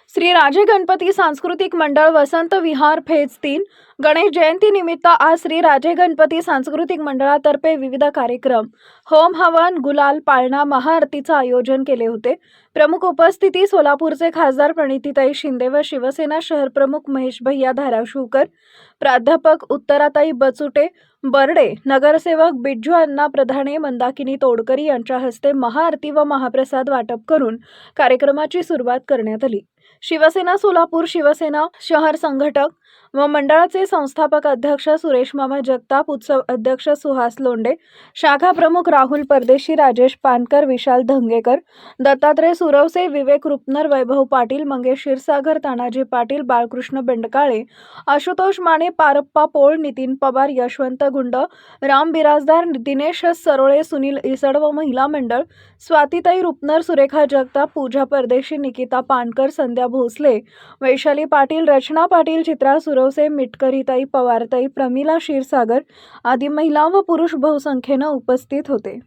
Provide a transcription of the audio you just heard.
श्री राजे गणपती सांस्कृतिक मंडळ वसंत विहार फेज 3 गणेश जयंती निमित्त आज श्री राजे गणपती सांस्कृतिक मंडळातर्फे विविध कार्यक्रम होम हवन गुलाल पाळणा महाआरतीचे आयोजन केले होते। प्रमुख उपस्थिती सोलापूरचे खासदार प्रणितीताई शिंदे व शिवसेना शहर प्रमुख महेश भैया धाराशिवकर, प्राध्यापक उत्तराताई बचुटे बर्डे, नगरसेवक बिज्जू अण्णा प्रधाने, मंदाकिनी तोडकरी यांच्या हस्ते महाआरती व महाप्रसाद वाटप करून कार्यक्रमाची सुरुवात करण्यात आली। शिवसेना सोलापूर शिवसेना शहर संघटक व मंडळाचे संस्थापक अध्यक्ष सुरेश मामा जगताप, उत्सव अध्यक्ष सुहास लोंढे, शाखा प्रमुख राहुल परदेशी, राजेश पानकर, विशाल धंगेकर, दत्तात्रय सुरवसे, विवेक रुपनर, वैभव पाटील, मंगेश क्षीरसागर, तानाजी पाटील, बाळकृष्ण बेंडकाळे, आशुतोष माने, पारप्पा पोळ, नितीन पवार, यशवंत गुंड, राम बिराजदार, दिनेश सरोळे, सुनील इसड व महिला मंडळ स्वातीताई रुपनर, सुरेखा जगताप, पूजा परदेशी, निकिता पानकर, संध्या भोसले, वैशाली पाटील, रचना पाटील, चित्रा सुरवसे, मिटकरीताई पवारताई, प्रमिला क्षीरसागर आदी महिला व पुरुष बहुसंख्येने उपस्थित होते।